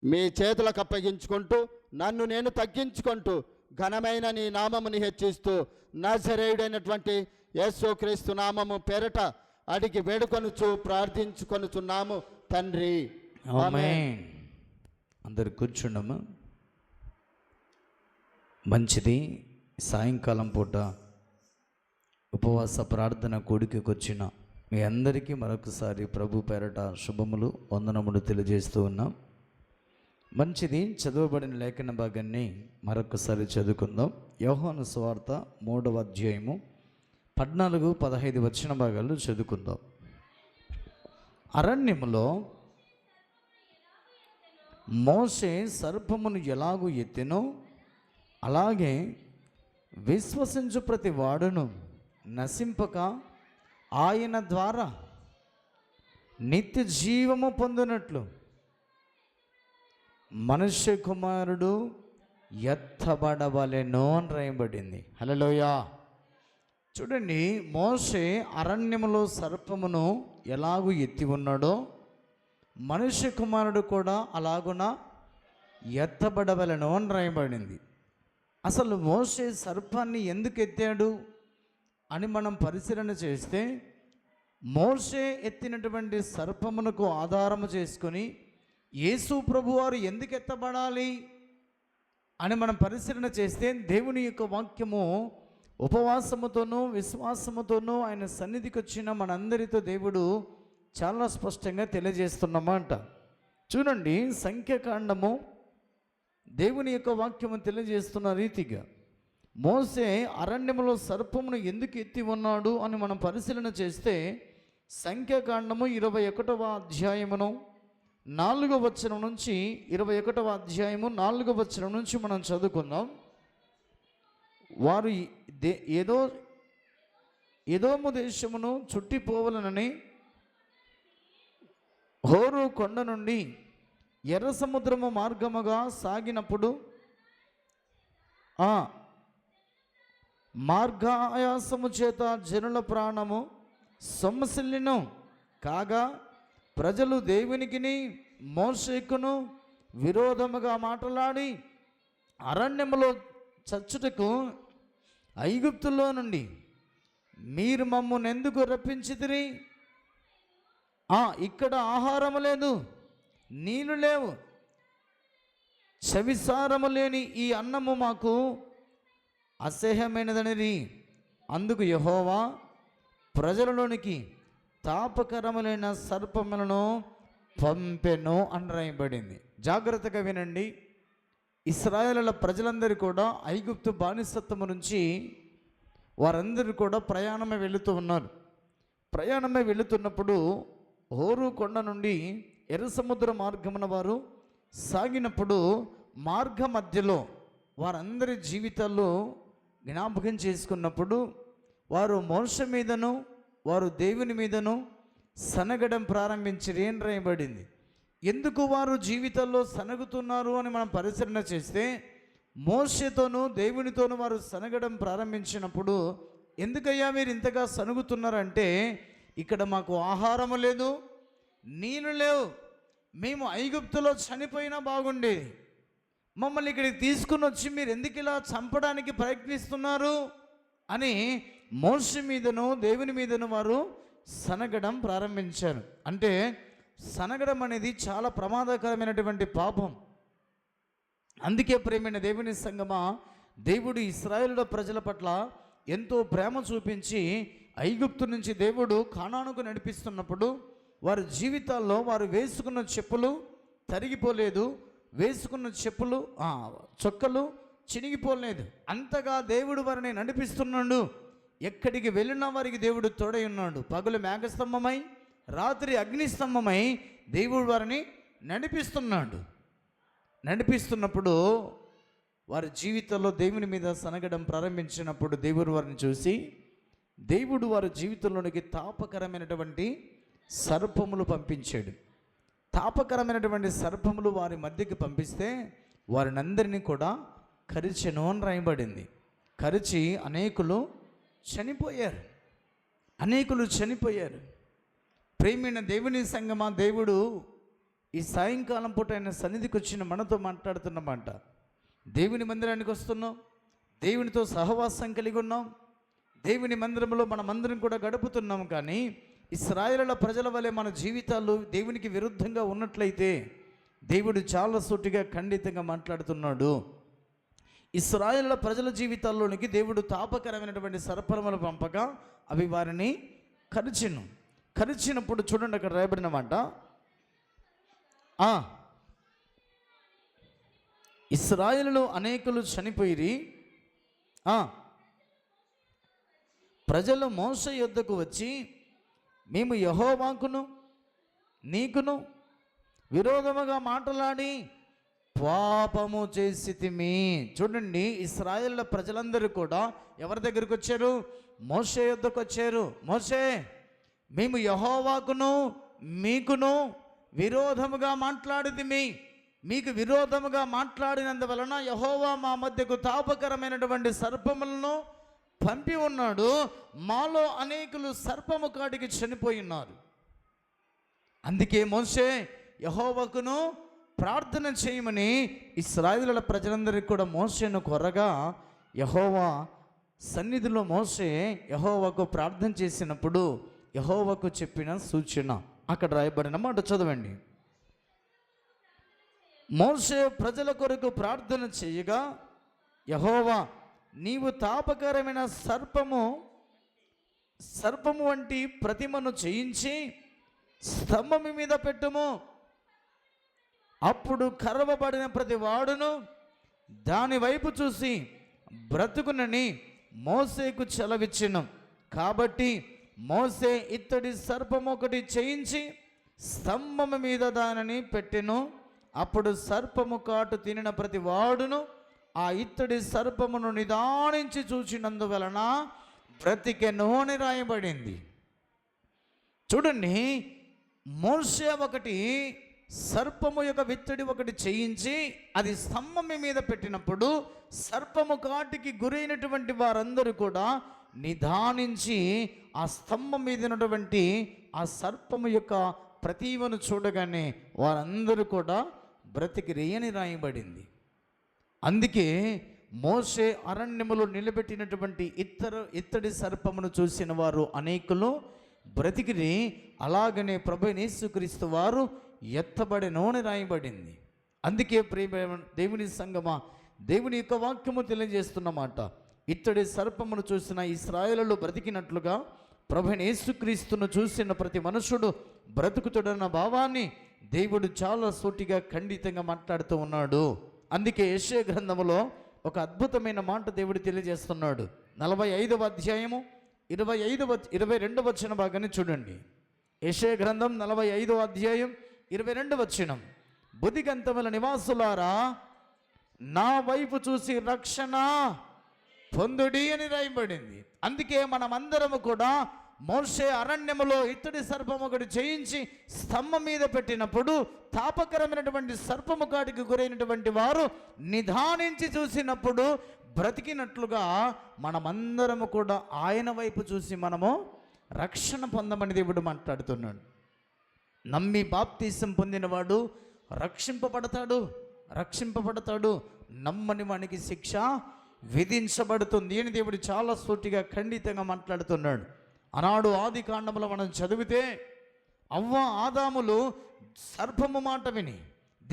మీ చేతులకు అప్పగించుకుంటూ నన్ను నేను తగ్గించుకుంటూ ఘనమైన నీ నామముని హెచ్చిస్తూ నజరేయుడైనటువంటి యేసుక్రీస్తు నామము పేరట అడిగి వేడుకొనుచు ప్రార్థించుకొనుచున్నాము తండ్రి, ఆమేన్. అందరు కూర్చున్నాము. మంచిది. సాయంకాలం పూట ఉపవాస ప్రార్థన కూడికకు వచ్చిన మీ అందరికీ మరొకసారి ప్రభు పేరట శుభములు, వందనములు తెలియజేస్తూ ఉన్నాం. మంచిది. చదవబడిన లేఖన భాగాన్ని మరొకసారి చదువుకుందాం. యోహాను సువార్త 3వ అధ్యాయము 14-15 వచన భాగాలు చదువుకుందాం. అరణ్యములో మోషే సర్పమును ఎలాగూ ఎత్తెనో అలాగే విశ్వసించు ప్రతి వాడును నశింపక ఆయన ద్వారా నిత్య జీవము పొందినట్లు మనుష్య కుమారుడు ఎత్తబడవలెను అని రాయబడింది. హల్లెలూయా. చూడండి, మోషే అరణ్యములో సర్పమును ఎలాగూ ఎత్తి ఉన్నాడో మనుష్య కుమారుడు కూడా అలాగున ఎత్తబడవలెను అని రాయబడింది. అసలు మోషే సర్పాన్ని ఎందుకు ఎత్తాడు అని మనం పరిశీలన చేస్తే, మోషే ఎత్తినటువంటి సర్పమునకు ఆధారము చేసుకొని యేసు ప్రభువారు ఎందుకు ఎత్తబడాలి అని మనం పరిశీలన చేస్తే, దేవుని యొక్క వాక్యము ఉపవాసముతోనూ విశ్వాసముతోనూ ఆయన సన్నిధికి వచ్చిన మనందరితో దేవుడు చాలా స్పష్టంగా తెలియజేస్తున్నమాట. చూడండి, సంఖ్యాకాండము దేవుని యొక్క వాక్యము తెలియజేస్తున్న రీతిగా మోసే అరణ్యములో సర్పమును ఎందుకు ఎత్తి ఉన్నాడు అని మనం పరిశీలన చేస్తే, సంఖ్యాకాండము 21వ అధ్యాయమును 4వ వచనం నుంచి 21వ అధ్యాయము 4వ వచనం నుంచి మనం చదువుకుందాం. వారు ఎదోము దేశమును చుట్టిపోవలనని హోరు కొండ నుండి ఎర్ర సముద్రము మార్గముగా సాగినప్పుడు మార్గాయాసము చేత జనుల ప్రాణము సొమ్మసిల్లిను కాగా ప్రజలు దేవునికిని మోషేకును విరోధముగా మాట్లాడి అరణ్యములో చచ్చుటకు ఐగుప్తులో నుండి మీరు మమ్మల్ని ఎందుకు రప్పించితిరి? ఇక్కడ ఆహారము లేదు, నీళ్ళు లేవు, చవిసారము లేని ఈ అన్నము మాకు అసహ్యమైనదనిరి. అందుకు యెహోవా ప్రజలలోనికి తాపకరములైన సర్పములను పంపెను అని రాయబడింది. జాగ్రత్తగా వినండి. ఇశ్రాయేలుల ప్రజలందరూ కూడా ఐగుప్తు బానిసత్వము నుంచి వారందరూ కూడా ప్రయాణమే వెళుతూ ఉన్నారు. ప్రయాణమే వెళుతున్నప్పుడు హోరు కొండ నుండి ఎర్ర సముద్ర మార్గమున వారు సాగినప్పుడు మార్గ మధ్యలో వారందరి జీవితాల్లో జ్ఞాపకం చేసుకున్నప్పుడు వారు మోషే మీదను వారు దేవుని మీదను సనగడం ప్రారంభించి ఏం రాయబడింది. ఎందుకు వారు జీవితంలో సనగుతున్నారు అని మనం పరిశీలన చేస్తే, మోషేతోనూ దేవునితోనూ వారు సనగడం ప్రారంభించినప్పుడు, ఎందుకయ్యా మీరు ఇంతగా సనుగుతున్నారంటే, ఇక్కడ మాకు ఆహారము లేదు, నీళ్ళు లేవు, మేము ఐగుప్తులో చనిపోయినా బాగుండేది, మమ్మల్ని ఇక్కడికి తీసుకుని వచ్చి మీరు ఎందుకు ఇలా చంపడానికి ప్రయత్నిస్తున్నారు అని మోషే మీదను దేవుని మీదను వారు సనగడం ప్రారంభించారు. అంటే సనగడం అనేది చాలా ప్రమాదకరమైనటువంటి పాపం. అందుకే ప్రేమైన దేవుని సంగమా, దేవుడు ఇశ్రాయేలు ప్రజల పట్ల ఎంతో ప్రేమ చూపించి ఐగుప్తు నుంచి దేవుడు కానానుకు నడిపిస్తున్నప్పుడు వారి జీవితాల్లో వారు వేసుకున్న చెప్పులు తరిగిపోలేదు, వేసుకున్న చెప్పులు చొక్కలు చినిగిపోలేదు. అంతగా దేవుడు వారిని నడిపిస్తున్నాడు. ఎక్కడికి వెళ్ళినా వారికి దేవుడు తోడై ఉన్నాడు. పగలు మేఘస్తంభమై రాత్రి అగ్నిస్తంభమై దేవుడు వారిని నడిపిస్తున్నప్పుడు వారి జీవితంలో దేవుని మీద సనగడం ప్రారంభించినప్పుడు దేవుడు వారిని చూసి దేవుడు వారి జీవితంలోనికి తాపకరమైనటువంటి సర్పములు పంపించాడు. తాపకరమైనటువంటి సర్పములు వారి మధ్యకి పంపిస్తే వారినందరినీ కూడా కరిచెను అని రాయబడింది. కరిచి అనేకులు చనిపోయారు. ప్రేమైన దేవుని సంగమా, దేవుడు ఈ సాయంకాలం పూట ఆయన సన్నిధికి వచ్చిన మనతో మాట్లాడుతున్నమాట. దేవుని మందిరానికి వస్తున్నాం, దేవునితో సహవాసం కలిగి ఉన్నాం, దేవుని మందిరంలో మనమందరం కూడా గడుపుతున్నాం. కానీ ఇశ్రాయేలు ప్రజల వలె మన జీవితాలు దేవునికి విరుద్ధంగా ఉన్నట్లయితే దేవుడు చాలా సూటిగా ఖండితంగా మాట్లాడుతున్నాడు. ఇశ్రాయేలు ప్రజల జీవితాల్లోనికి దేవుడు తాపకరమైనటువంటి సర్పములు పంపగా అవి వారిని కరిచినప్పుడు చూడండి, అక్కడ రాయబడిన మాట, ఇశ్రాయేలులో అనేకులు చనిపోయిరి. ప్రజలు మోషే యొద్దకు వచ్చి, మేము యెహోవాకును నీకును విరోధముగా మాట్లాడి పాపము చేసితిమి. చూడండి, ఇశ్రాయేలు ప్రజలందరూ కూడా ఎవరి దగ్గరికి వచ్చారు? మోషే యొద్దకు వచ్చారు. మోషే, మేము యెహోవాకును మీకును విరోధముగా మాట్లాడితిమి. మీకు విరోధముగా మాట్లాడినందువలన యెహోవా మా మధ్యకు తాపకరమైనటువంటి సర్పములను పంపి ఉన్నాడు. మాలో అనేకులు సర్పము కాటికి చనిపోయి ఉన్నారు. అందుకే మోషే యెహోవాకును ప్రార్థన చేయమని ఇశ్రాయేలు ప్రజలందరికీ కూడా మోషేను కొరగా, యెహోవా సన్నిధిలో మోషే యెహోవాకు ప్రార్థన చేసినప్పుడు యెహోవాకు చెప్పిన సూచన అక్కడ రాయబడిన మాట చదవండి. మోషే ప్రజల కొరకు ప్రార్థన చేయగా, యెహోవా నీవు తాపకరమైన సర్పము వంటి ప్రతిమను చేయించి స్తంభము మీద పెట్టుము. అప్పుడు కర్వబడిన ప్రతి వాడును దాని వైపు చూసి బ్రతుకునని మోసేకు సెలవిచ్చెను. కాబట్టి మోసే ఇత్తడి సర్పము ఒకటి చేయించి స్తంభము మీద దానిని పెట్టెను. అప్పుడు సర్పము కాటు తినిన ప్రతి వాడును ఆ ఇత్తడి సర్పమును నిదానించి చూచినందువలన బ్రతికెను అని రాయబడింది. చూడండి, మోషే ఒకటి సర్పము యొక్క విత్తడి ఒకటి చేయించి అది స్తంభము మీద పెట్టినప్పుడు సర్పము కాటికి గురైనటువంటి వారందరూ కూడా నిదానించి ఆ స్తంభం మీద ఉన్నటువంటి ఆ సర్పము యొక్క ప్రతిమను చూడగానే వారందరూ కూడా బ్రతికిరి అని రాయబడింది. అందుకే మోషే అరణ్యములో నిలబెట్టినటువంటి ఇత్తడి సర్పమును చూసిన వారు అనేకులు బ్రతికిరి. అలాగనే ప్రభు యేసుక్రీస్తు వారు ఎత్తబడెను అని రాయబడింది. అందుకే ప్రేమ దేవుని సంగమా, దేవుని యొక్క వాక్యము తెలియజేస్తున్నమాట, ఇత్తడి సర్పమును చూసిన ఇశ్రాయేలు బ్రతికినట్లుగా ప్రభు యేసుక్రీస్తును చూసిన ప్రతి మనుషుడు బ్రతుకుతుడన్న భావాన్ని దేవుడు చాలా సూటిగా ఖండితంగా మాట్లాడుతూ ఉన్నాడు. అందుకే యెషయా గ్రంథములో ఒక అద్భుతమైన మాట దేవుడు తెలియజేస్తున్నాడు. 45వ అధ్యాయము 22వ వచన భాగాన్ని చూడండి. యెషయా గ్రంథం 45వ అధ్యాయం 22వ వచనం, బుద్ధిగంతముల నివాసులారా నా వైపు చూసి రక్షణ పొందుడి అని రాయబడింది. అందుకే మనమందరము కూడా మోషే అరణ్యములో ఇత్తడి సర్పము ఒకటి చేయించి స్తంభం మీద పెట్టినప్పుడు తాపకరమైనటువంటి సర్పము కాటికి గురైనటువంటి వారు నిదానించి చూసినప్పుడు బ్రతికినట్లుగా మనమందరము కూడా ఆయన వైపు చూసి మనము రక్షణ పొందమని దేవుడు మాట్లాడుతున్నాడు. నమ్మి బాప్తీసం పొందినవాడు రక్షింపబడతాడు, నమ్మని వానికి శిక్ష విధించబడుతుంది అని దేవుడు చాలా సూటిగా ఖండితంగా మాట్లాడుతున్నాడు. ఆనాడు ఆది కాండములో మనం చదివితే అవ్వ ఆదాములు సర్పము మాట విని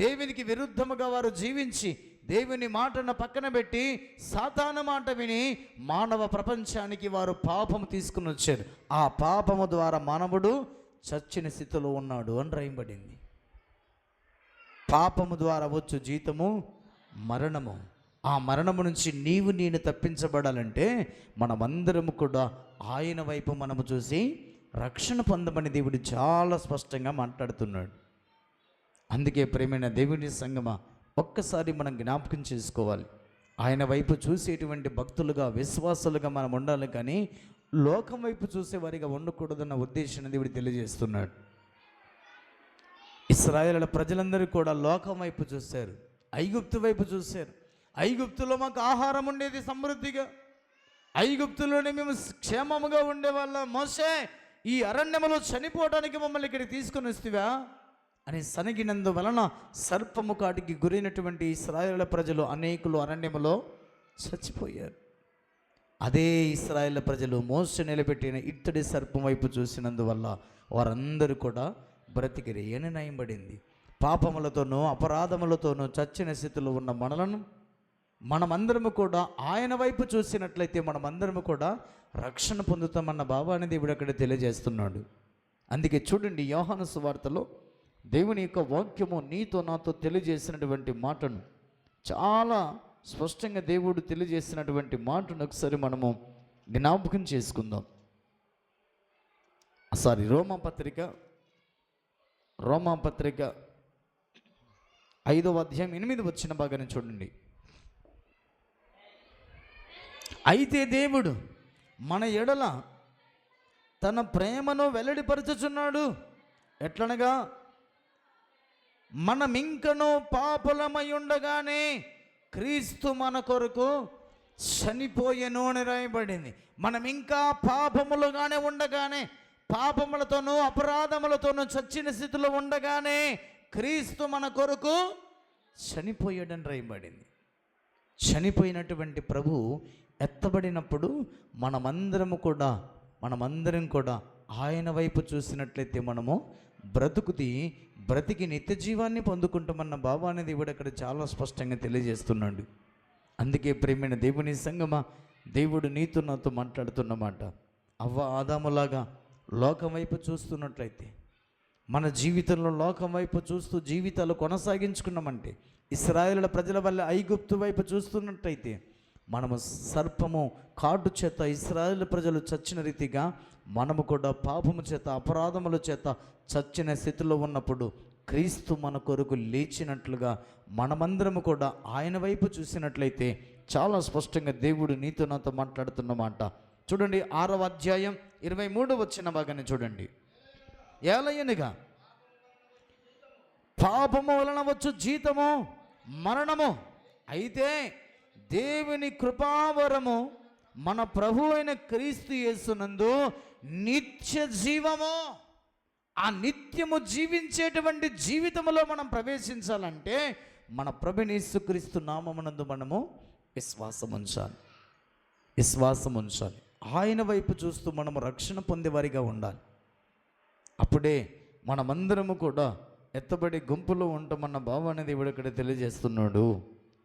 దేవునికి విరుద్ధముగా వారు జీవించి దేవుని మాటను పక్కన పెట్టి సాతాను మాట విని మానవ ప్రపంచానికి వారు పాపము తీసుకుని వచ్చారు. ఆ పాపము ద్వారా మానవుడు చచ్చిన స్థితిలో ఉన్నాడు అని రాయబడింది. పాపము ద్వారా వచ్చు జీతము మరణము. ఆ మరణము నుంచి నీవు నేను తప్పించబడాలంటే మనమందరము కూడా ఆయన వైపు మనము చూసి రక్షణ పొందమని దేవుడు చాలా స్పష్టంగా మాట్లాడుతున్నాడు. అందుకే ప్రేమైన దేవుని సంగమా, ఒక్కసారి మనం జ్ఞాపకం చేసుకోవాలి, ఆయన వైపు చూసేటువంటి భక్తులుగా విశ్వాసులుగా మనం ఉండాలి, కానీ లోకం వైపు చూసేవారిగా ఉండకూడదన్న ఉద్దేశాన్ని దేవుడు తెలియజేస్తున్నాడు. ఇశ్రాయేలు ప్రజలందరూ కూడా లోకం వైపు చూశారు, ఐగుప్తు వైపు చూశారు. ఐగుప్తులో మాకు ఆహారం ఉండేది సమృద్ధిగా, ఐగుప్తులోనే మేము క్షేమముగా ఉండేవాళ్ళం. మోషే ఈ అరణ్యములో చనిపోవడానికి మమ్మల్ని ఇక్కడికి తీసుకుని వస్తేవా అని సనిగినందువలన సర్పము కాటికి గురైనటువంటి ఇశ్రాయేలు ప్రజలు అనేకులు అరణ్యములో చచ్చిపోయారు. అదే ఇశ్రాయేలు ప్రజలు మోసే నిలబెట్టిన ఇత్తడి సర్పం వైపు చూసినందువల్ల వారందరూ కూడా బ్రతికిరి. ఏ నయబడింది? పాపములతోనూ అపరాధములతోనూ చచ్చిన స్థితిలో ఉన్న మనమందరము కూడా ఆయన వైపు చూసినట్లయితే మనమందరము కూడా రక్షణ పొందుతామన్న భావాన్ని దేవుడు అక్కడ తెలియజేస్తున్నాడు. అందుకే చూడండి, యోహాను సువార్తలో దేవుని యొక్క వాక్యము నీతో నాతో తెలియజేసినటువంటి మాటను, చాలా స్పష్టంగా దేవుడు తెలియజేసినటువంటి మాటను ఒకసారి మనము జ్ఞాపకం చేసుకుందాం. రోమాపత్రిక 5వ అధ్యాయం 8 వచ్చిన భాగాన్ని చూడండి. అయితే దేవుడు మన ఎడల తన ప్రేమను వెల్లడిపరచుచున్నాడు. ఎట్లనగా, మనమింకను పాపులమై ఉండగానే క్రీస్తు మన కొరకు చనిపోయెను అని రాయబడింది. మనం ఇంకా పాపములుగానే ఉండగానే, పాపములతోనూ అపరాధములతోనూ చచ్చిన స్థితిలో ఉండగానే క్రీస్తు మన కొరకు చనిపోయాడని రాయబడింది. చనిపోయినటువంటి ప్రభు ఎత్తబడినప్పుడు మనమందరం కూడా ఆయన వైపు చూసినట్లయితే మనము బ్రతికి నిత్య జీవాన్ని పొందుకుంటామన్న భావాన్ని దేవుడు అక్కడ చాలా స్పష్టంగా తెలియజేస్తున్నాడు. అందుకే ప్రేమైన దేవుని సంగమా, దేవుడు నీతో నాతో మాట్లాడుతున్నమాట. అవ్వ ఆదాములాగా లోకం వైపు చూస్తున్నట్లయితే, మన జీవితంలో లోకం వైపు చూస్తూ జీవితాలు కొనసాగించుకున్నామంటే, ఇశ్రాయేలుల ప్రజల వల్ల ఐగుప్తు వైపు చూస్తున్నట్లయితే, మనము సర్పము కాటు చేత ఇశ్రాయేలు ప్రజలు చచ్చిన రీతిగా మనము కూడా పాపము చేత అపరాధముల చేత చచ్చిన స్థితిలో ఉన్నప్పుడు క్రీస్తు మన కొరకు లేచినట్లుగా మనమందరము కూడా ఆయన వైపు చూసినట్లయితే చాలా స్పష్టంగా దేవుడు నీతో నాతో మాట్లాడుతున్నమాట. చూడండి, 6వ అధ్యాయం 23 వచ్చిన భాగాన్ని చూడండి. ఏలయనగా పాపము వలన వచ్చు జీతము మరణము, అయితే దేవుని కృపావరము మన ప్రభు అయిన క్రీస్తు యేసునందు నిత్య జీవము. ఆ నిత్యము జీవించేటువంటి జీవితంలో మనం ప్రవేశించాలంటే మన ప్రభుని యేసుక్రీస్తు నామమునందు మనము విశ్వాసం ఉంచాలి. ఆయన వైపు చూస్తూ మనము రక్షణ పొందేవారిగా ఉండాలి. అప్పుడే మనమందరము కూడా ఎత్తబడి గుంపులో ఉంటామన్న భావాన్ని దేవుడు ఇక్కడ తెలియజేస్తున్నాడు.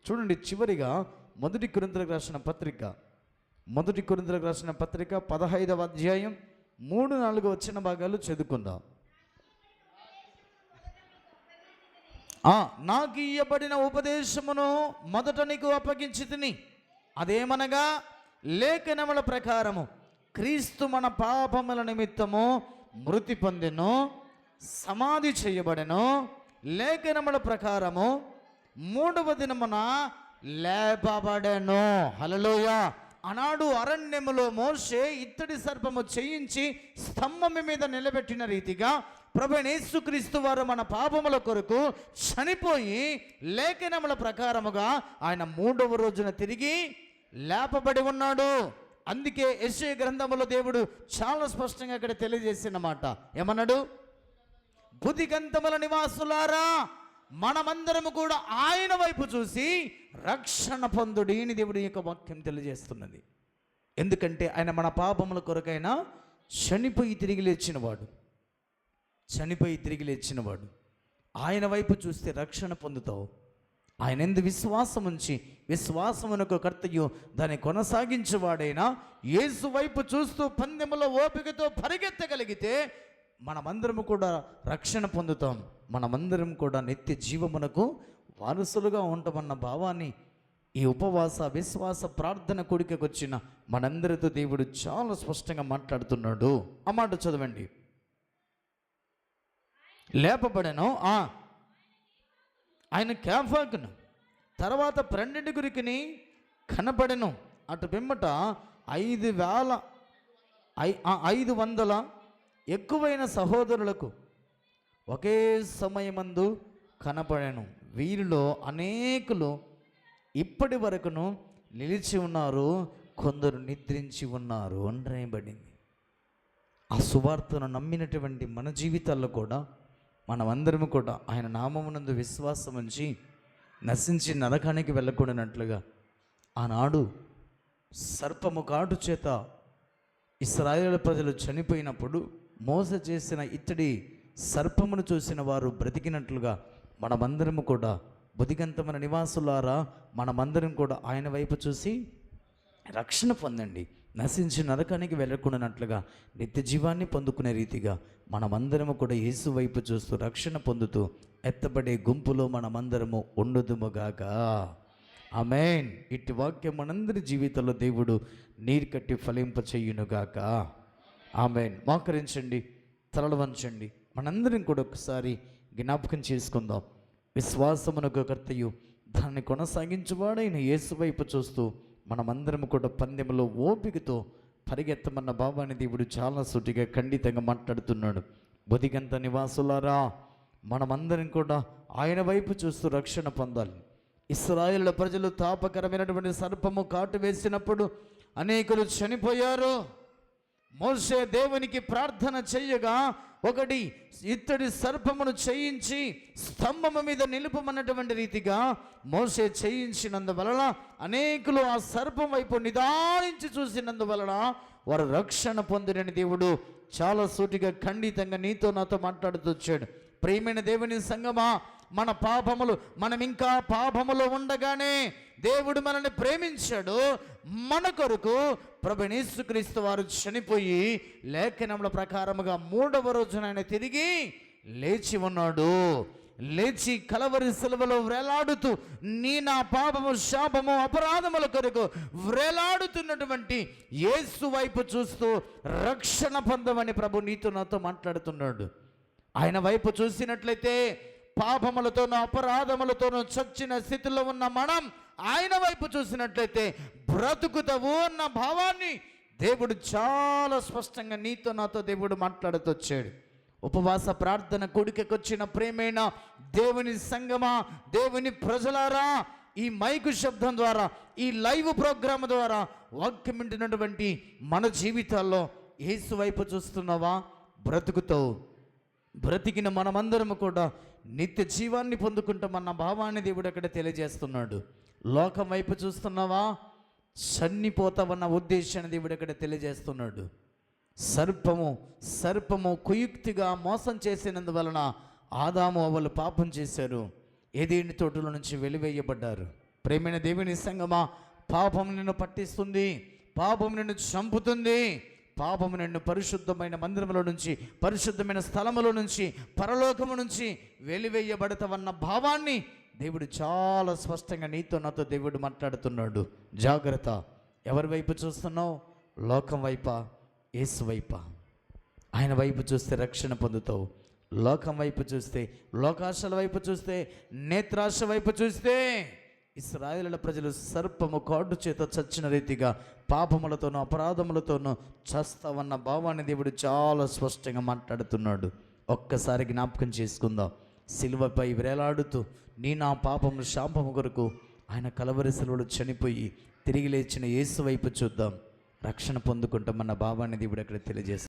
చూడండి, చివరిగా 1 కొరింథీయులకు రాసిన పత్రిక 15వ అధ్యాయం 3-4 వచ్చిన భాగాలు చదువుకుందాం. నాకు ఇయ్యబడిన ఉపదేశమును మొదట నీకు అప్పగించి తిని, అదేమనగా లేఖనముల ప్రకారము క్రీస్తు మన పాపముల నిమిత్తము మృతి పొందెను, సమాధి చేయబడెను, లేఖనముల ప్రకారము 3వ దినమున లేపబడెను. హల్లెలూయా. ఆనాడు అరణ్యములో మోషే ఇత్తడి సర్పము చేయించి స్తంభము మీద నిలబెట్టిన రీతిగా ప్రభువైన యేసుక్రీస్తు వారు మన పాపముల కొరకు చనిపోయి లేఖనముల ప్రకారముగా ఆయన 3వ రోజున తిరిగి లేపబడి ఉన్నాడు. అందుకే యెషయా గ్రంథములో దేవుడు చాలా స్పష్టంగా ఇక్కడ తెలియజేసిన మాట ఏమన్నాడు? బుద్ధిగంతముల నివాసులారా, మనమందరము కూడా ఆయన వైపు చూసి రక్షణ పొందుడి అని దేవుడి యొక్క వాక్యం తెలియజేస్తున్నది. ఎందుకంటే ఆయన మన పాపముల కొరకైనా చనిపోయి తిరిగి లేచినవాడు. ఆయన వైపు చూస్తే రక్షణ పొందుతావు. ఆయన ఎందు విశ్వాసమునకు కర్తయు దాన్ని కొనసాగించేవాడైనా యేసు వైపు చూస్తూ పందెములో ఓపికతో పరిగెత్తగలిగితే మనమందరము కూడా రక్షణ పొందుతాం. మనమందరం కూడా నిత్య జీవమునకు వారసులుగా ఉంటామన్న భావాన్ని ఈ ఉపవాస విశ్వాస ప్రార్థన కూడికకు వచ్చిన మనందరితో దేవుడు చాలా స్పష్టంగా మాట్లాడుతున్నాడు. ఆ మాట చదవండి. లేపబడెను, ఆయన కేఫాకును తర్వాత 12 కనబడెను. అటు పిమ్మట 500 ఎక్కువైన సహోదరులకు ఒకే సమయమందు కనపడెను. వీరిలో అనేకులు ఇప్పటి వరకును నిలిచి ఉన్నారు, కొందరు నిద్రించి ఉన్నారు అని రాయబడింది. ఆ సువార్తను నమ్మినటువంటి మన జీవితాల్లో కూడా మనమందరము కూడా ఆయన నామమునందు విశ్వాసం ఉంచి నశించి నరకానికి వెళ్ళకూడనట్లుగా ఆనాడు సర్పము కాటు చేత ఇశ్రాయేలు ప్రజలు చనిపోయినప్పుడు మోస చేసిన ఇత్తడి సర్పమును చూసిన వారు బ్రతికినట్లుగా మనమందరము కూడా బుద్ధిగంతమైన నివాసులారా మనమందరం కూడా ఆయన వైపు చూసి రక్షణ పొందండి, నశించి నరకానికి వెళ్ళకుండానట్లుగా నిత్య జీవాన్ని పొందుకునే రీతిగా మనమందరము కూడా యేసు వైపు చూస్తూ రక్షణ పొందుతూ ఎత్తబడే గుంపులో మనమందరము ఉండుదుముగాక. ఆమేన్. ఇట్టి వాక్యం మనందరి జీవితంలో దేవుడు నీరు కట్టి ఫలింప చెయ్యునుగాక. ఆమేన్. మోకరించండి, తలలు వంచండి. మనందరం కూడా ఒకసారి జ్ఞాపకం చేసుకుందాం. విశ్వాసమునకు కర్తయు దాన్ని కొనసాగించువాడైన యేసు వైపు చూస్తూ మనమందరం కూడా పందెంలో ఓపికతో పరిగెత్తమన్న భావాన్ని దేవుడు చాలా సూటిగా ఖండితంగా మాట్లాడుతున్నాడు. బొదిగంత నివాసులారా, మనమందరం కూడా ఆయన వైపు చూస్తూ రక్షణ పొందాలి. ఇశ్రాయేలు ప్రజలు తాపకరమైనటువంటి సర్పము కాటు వేసినప్పుడు అనేకులు చనిపోయారు. మోషే దేవునికి ప్రార్థన చెయ్యగా ఒకటి ఇత్తడి సర్పమును చేయించి స్తంభము మీద నిలుపమన్నటువంటి రీతిగా మోషే చేయించినందువలన అనేకులు ఆ సర్పం వైపు నిదానించి చూసినందువలన వారు రక్షణ పొందినని దేవుడు చాలా సూటిగా ఖండితంగా నీతో నాతో మాట్లాడుతూ వచ్చాడు. ప్రియమైన దేవుని సంగమా, మన పాపములు మనం ఇంకా పాపములో ఉండగానే దేవుడు మనల్ని ప్రేమించాడు. మన కొరకు ప్రభువైన యేసుక్రీస్తు వారు చనిపోయి లేఖనముల ప్రకారముగా 3వ రోజున ఆయన తిరిగి లేచి ఉన్నాడు. లేచి కలవరి సిలువలో వ్రేలాడుతూ నా పాపము శాపము అపరాధముల కొరకు వ్రేలాడుతున్నటువంటి యేసు వైపు చూస్తూ రక్షణ పొందమని ప్రభు నీతో నాతో మాట్లాడుతున్నాడు. ఆయన వైపు చూసినట్లయితే పాపములతోనూ అపరాధములతోనూ చచ్చిన స్థితిలో ఉన్న మనం ఆయన వైపు చూసినట్లయితే బ్రతుకుతావు అన్న భావాన్ని దేవుడు చాలా స్పష్టంగా నీతో నాతో దేవుడు మాట్లాడుతూ వచ్చాడు. ఉపవాస ప్రార్థన కూడికకొచ్చిన ప్రేమైన దేవుని సంగమా, దేవుని ప్రజలారా, ఈ మైకు శబ్దం ద్వారా, ఈ లైవ్ ప్రోగ్రామ్ ద్వారా వాక్యం వింటున్నటువంటి మన జీవితాల్లో యేసు వైపు చూస్తున్నావా? బ్రతుకుతావు. బ్రతికిన మనమందరము కూడా నిత్య జీవాన్ని పొందుకుంటామన్న భావాన్ని దేవుడు అక్కడ తెలియజేస్తున్నాడు. లోకం వైపు చూస్తున్నావా? చనిపోతావన్న ఉద్దేశాన్ని దేవుడు అక్కడ తెలియజేస్తున్నాడు. సర్పము కుయుక్తిగా మోసం చేసినందువలన ఆదాము అవ్వలు పాపం చేశారు. ఏదేని తోటల నుంచి వెలివేయబడ్డారు. ప్రేమైన దేవుని సంగమా, పాపం నిన్ను పట్టిస్తుంది, పాపం నిన్ను చంపుతుంది. పాపము నిన్ను పరిశుద్ధమైన మందిరములో నుంచి, పరిశుద్ధమైన స్థలములో నుంచి, పరలోకము నుంచి వెలివేయబడతావన్న భావాన్ని దేవుడు చాలా స్పష్టంగా నీతో నాతో దేవుడు మాట్లాడుతున్నాడు. జాగ్రత్త. ఎవరి వైపు చూస్తున్నావు? లోకం వైపా, యేసు వైపా? ఆయన వైపు చూస్తే రక్షణ పొందుతావు. లోకం వైపు చూస్తే, లోకాశల వైపు చూస్తే, నేత్రాశ వైపు చూస్తే ఇశ్రాయేలు ప్రజలు సర్పము కాటు చేత చచ్చిన రీతిగా పాపములతోనూ అపరాధములతోనూ చస్తావన్న భావాన్ని దేవుడు చాలా స్పష్టంగా మాట్లాడుతున్నాడు. ఒక్కసారి జ్ఞాపకం చేసుకుందాం. సిలువపై వేలాడుతూ నా పాపము శాపము కొరకు ఆయన కలవరి సిలువలో చనిపోయి తిరిగి లేచిన యేసు వైపు చూద్దాం. రక్షణ పొందుకుంటామన్న భావాన్ని దేవుడు అక్కడ తెలియజేస్తాడు.